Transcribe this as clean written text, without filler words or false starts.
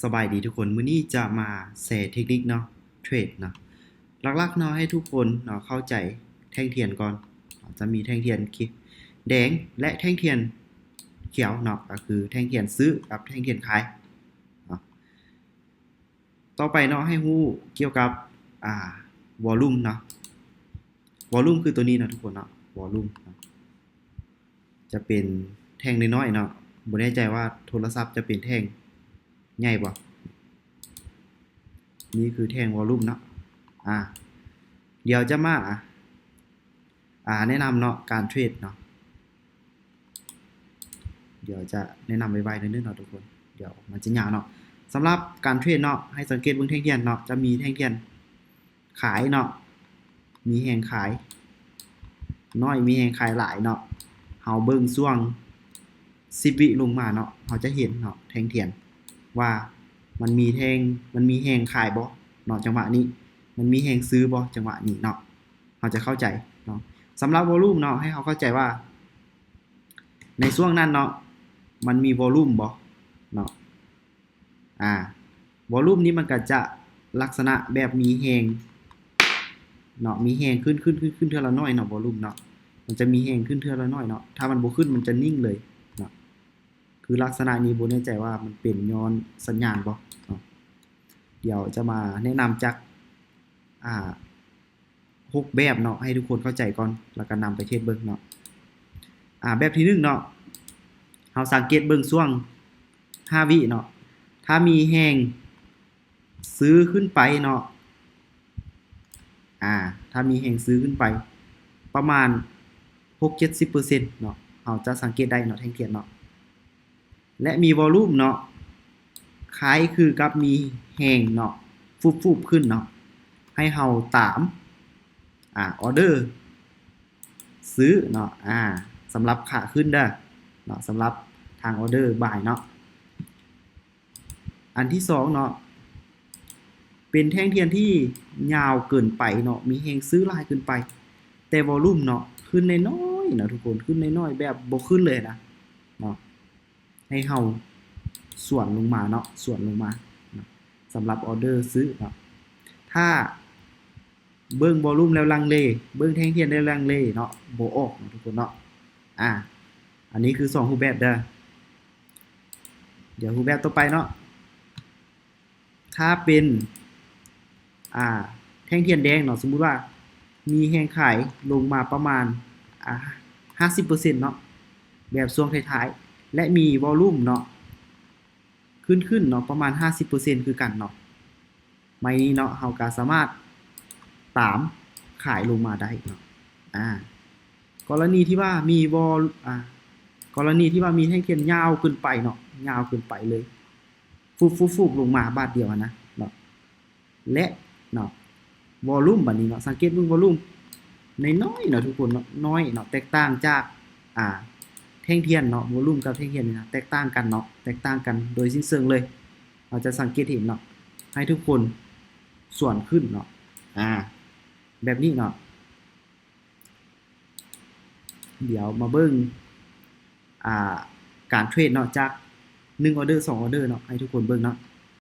สบายดีทุกคนมื้อนี้จะมาแชร์เทคนิคเนาะเทรดเนาะหลักๆเนาะให้ทุกคนเนาะเข้าใจแท่งเทียนก่อนจะมีแท่งเทียนแดงและแท่งเทียนเขียวเนาะก็คือแท่งเทียนซื้อกับแท่งเทียนขายเนาะต่อไปเนาะให้ฮู้เกี่ยวกับวอลลุ่มเนาะวอลลุ่มคือตัวนี้เนาะทุกคนเนาะวอลลุ่มจะเป็นแท่งน้อยๆเนาะบ่แน่ใจว่าโทรศัพท์จะเป็นแท่งใหญ่บ่นี่คือแท่งวอลลุ่มเนาะเดี๋ยวจะมาแนะนำเนาะการเทรดเนาะเดี๋ยวจะแนะนำไวๆนิดนึงเนาะทุกคนเดี๋ยวมันจะยาวเนาะสำหรับการเทรดเนาะให้สังเกตเบิ่งแท่งเทียนเนาะจะมีแท่งเทียนขายเนาะมีแห่งขายน้อยมีแห่งขายหลายเนาะเฮาเบิ่งช่วง10วิลงมาเนาะเฮาจะเห็นเนาะแท่งเทียนว่ามันมีแห่งขายบ่เนาะจังหวะนี้มันมีแห่งซื้อบ่จังหวะนี้เนาะเฮาจะเข้าใจเนาะสำหรับวอลลุ่มเนาะให้เฮาเข้าใจว่าในช่วงนั้นเนาะมันมีวอลลุ่มบ่เนาะวอลลุ่มนี้มันก็จะลักษณะแบบมีแฮงเนาะมีแฮงขึ้นเทื่อละน้อยเนาะวอลลุ่มเนาะมันจะมีแฮงขึ้นเทื่อละน้อยเนาะถ้ามันบ่ขึ้นมันจะนิ่งเลยเนาะคือลักษณะนี้บ่แน่ใจว่ามันเป็นย้อนสัญญาณบ่เนาะเดี๋ยวจะมาแนะนำจาก6แบบเนาะให้ทุกคนเข้าใจก่อนแล้วก็นำไปเทสเบิ่งเนาะแบบที่1เนาะเฮาสังเกตเบิ่งช่วง5วิเนาะถ้ามีแฮงซื้อขึ้นไปเนาะถ้ามีแฮงซื้อขึ้นไปประมาณ 6-70% เนาะเฮาจะสังเกตได้เนาะแท่งเทียนเนาะและมีวอลลุ่มเนาะคล้ายคือกับมีแฮงเนาะฟุบๆขึ้นเนาะให้เฮาตามออเดอร์ซื้อเนาะสำหรับขาขึ้นเด้อเนาะสำหรับทางออเดอร์บ่ายเนาะอันที่2เนาะเป็นแท่งเทียนที่ยาวเกินไปเนาะมีแฮงซื้อหลายเกินไปแต่วอลลุ่มเนาะขึ้นน้อยๆเนาะทุกคนขึ้นน้อยๆแบบบ่ขึ้นเลยนะเนาะให้เฮาส่วนลงมาเนาะส่วนลงมาสำหรับออเดอร์ซื้อเนาะถ้าเบิ่งวอลลุ่มแล้วลังเลเบิ่งแท่งเทียนได้ลังเลเนาะบ่ออกเนาะทุกคนเนาะอันนี้คือ2รูปแบบเด้อเดี๋ยวรูปแบบต่อไปเนาะถ้าเป็นแท่งเทียนแดงเนาะสมมุติว่ามีแฮงขายลงมาประมาณ50% เนาะแบบช่วงท้ายๆและมีวอลลุ่มเนาะขึ้นเนาะประมาณ 50% คือกันเนาะไม้นี้เนาะเฮาก็สามารถตามขายลงมาได้เนาะกรณีที่ว่ามีกรณีที่ว่ามีแท่งเทียนยาวขึ้นไปเนาะยาวขึ้นไปเลยฟุบๆลงมาบาทเดียวนะเนาะและเนาะวอลลุ่มบัดนี้เนาะสังเกตเบิ่งวอลลุ่มน้อยๆเนาะทุกคนเนาะน้อยเนาะแตกต่างจากแท่งเทียนเนาะวอลลุ่มกับแท่งเทียนนี่นะแตกต่างกันเนาะแตกต่างกันโดยสิ้นเชิงเลยเราจะสังเกตเห็นเนาะให้ทุกคนส่วนขึ้นเนาะแบบนี้เนาะเดี๋ยวมาเบิ่งการเทรดเนาะจาก1ออเดอร์2ออเดอร์เนาะให้ทุกคนเบิ่งเนาะ